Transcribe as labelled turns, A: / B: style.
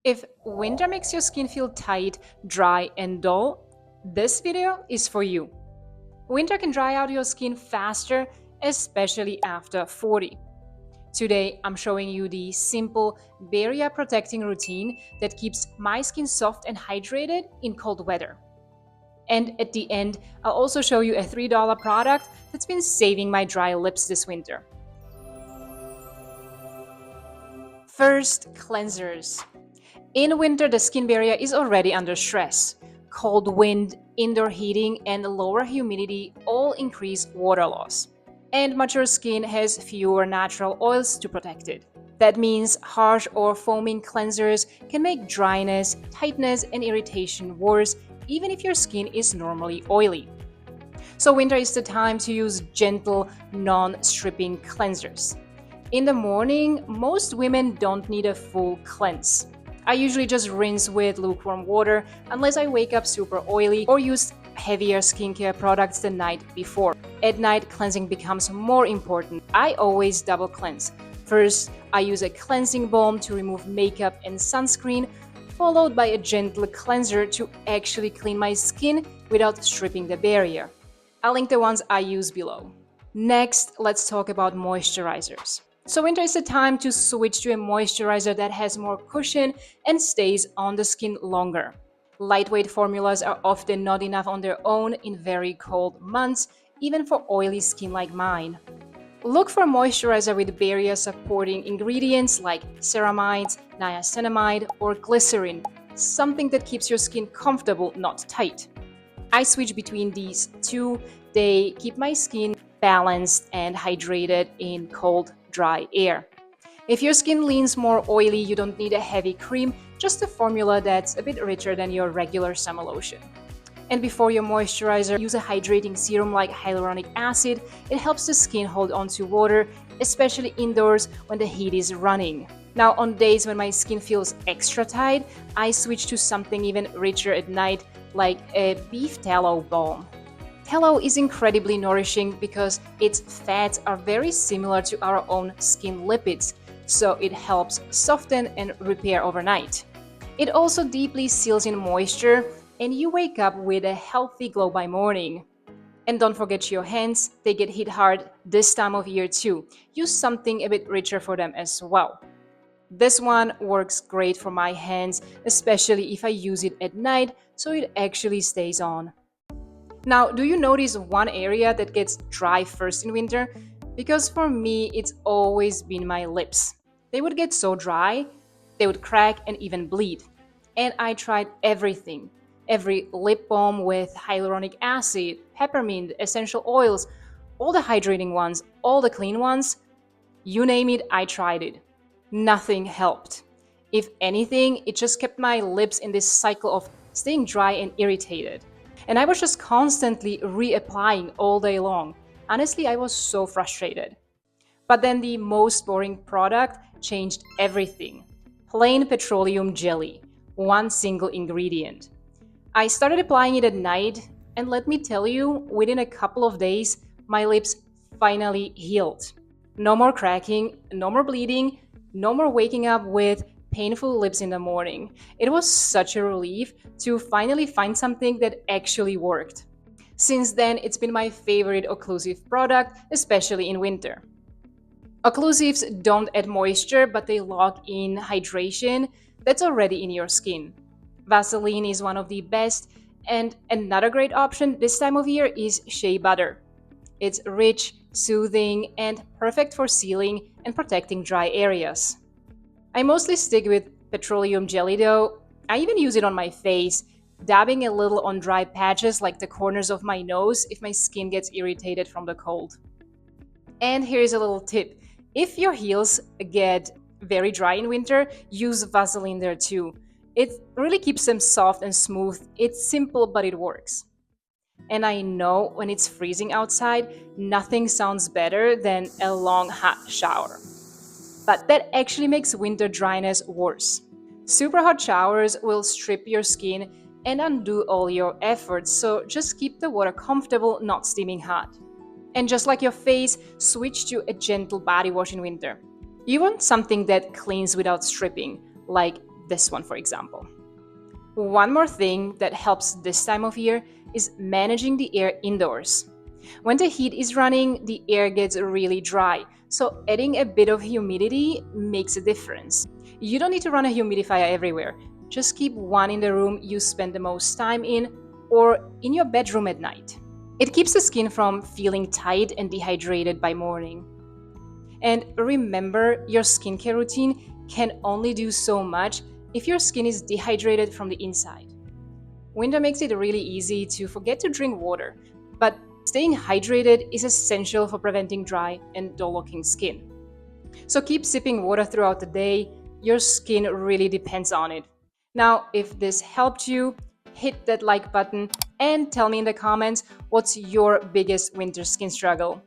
A: If winter makes your skin feel tight, dry, and dull, this video is for you. Winter can dry out your skin faster, especially after 40. Today, I'm showing you the simple barrier protecting routine that keeps my skin soft and hydrated in cold weather. And at the end, I'll also show you a $3 product that's been saving my dry lips this winter. First, cleansers. In winter, the skin barrier is already under stress. Cold wind, indoor heating, and lower humidity all increase water loss. And mature skin has fewer natural oils to protect it. That means harsh or foaming cleansers can make dryness, tightness, and irritation worse, even if your skin is normally oily. So winter is the time to use gentle, non-stripping cleansers. In the morning, most women don't need a full cleanse. I usually just rinse with lukewarm water unless I wake up super oily or use heavier skincare products the night before. At night, cleansing becomes more important. I always double cleanse. First, I use a cleansing balm to remove makeup and sunscreen, followed by a gentle cleanser to actually clean my skin without stripping the barrier. I'll link the ones I use below. Next, let's talk about moisturizers. So winter is the time to switch to a moisturizer that has more cushion and stays on the skin longer. Lightweight formulas are often not enough on their own in very cold months, even for oily skin like mine. Look for moisturizer with barrier-supporting ingredients like ceramides, niacinamide, or glycerin, something that keeps your skin comfortable, not tight. I switch between these two. They keep my skin balanced and hydrated in cold, dry air. If your skin leans more oily, you don't need a heavy cream, just a formula that's a bit richer than your regular summer lotion. And before your moisturizer, use a hydrating serum like hyaluronic acid. It helps the skin hold onto water, especially indoors when the heat is running. Now, on days when my skin feels extra tight, I switch to something even richer at night, like a beef tallow balm. Tallow is incredibly nourishing because its fats are very similar to our own skin lipids, so it helps soften and repair overnight. It also deeply seals in moisture, and you wake up with a healthy glow by morning. And don't forget your hands, they get hit hard this time of year too. Use something a bit richer for them as well. This one works great for my hands, especially if I use it at night, so it actually stays on. Now, do you notice one area that gets dry first in winter? Because for me, it's always been my lips. They would get so dry, they would crack and even bleed. And I tried everything. Every lip balm with hyaluronic acid, peppermint, essential oils, all the hydrating ones, all the clean ones, you name it, I tried it. Nothing helped. If anything, it just kept my lips in this cycle of staying dry and irritated. And I was just constantly reapplying all day long. Honestly, I was so frustrated. But then the most boring product changed everything. Plain petroleum jelly, one single ingredient. I started applying it at night, and let me tell you, within a couple of days, my lips finally healed. No more cracking, no more bleeding, no more waking up with painful lips in the morning. It was such a relief to finally find something that actually worked. Since then, it's been my favorite occlusive product, especially in winter. Occlusives don't add moisture, but they lock in hydration that's already in your skin. Vaseline is one of the best, and another great option this time of year is shea butter. It's rich, soothing, and perfect for sealing and protecting dry areas. I mostly stick with petroleum jelly though. I even use it on my face, dabbing a little on dry patches like the corners of my nose if my skin gets irritated from the cold. And here's a little tip. If your heels get very dry in winter, use Vaseline there too. It really keeps them soft and smooth. It's simple, but it works. And I know when it's freezing outside, nothing sounds better than a long hot shower. But that actually makes winter dryness worse. Super hot showers will strip your skin and undo all your efforts, so just keep the water comfortable, not steaming hot. And just like your face, switch to a gentle body wash in winter. You want something that cleans without stripping, like this one, for example. One more thing that helps this time of year is managing the air indoors. When the heat is running, the air gets really dry, so adding a bit of humidity makes a difference. You don't need to run a humidifier everywhere. Just keep one in the room you spend the most time in or in your bedroom at night. It keeps the skin from feeling tight and dehydrated by morning. And remember, your skincare routine can only do so much if your skin is dehydrated from the inside. Winter makes it really easy to forget to drink water, but staying hydrated is essential for preventing dry and dull-looking skin. So keep sipping water throughout the day. Your skin really depends on it. Now, if this helped you, hit that like button and tell me in the comments what's your biggest winter skin struggle.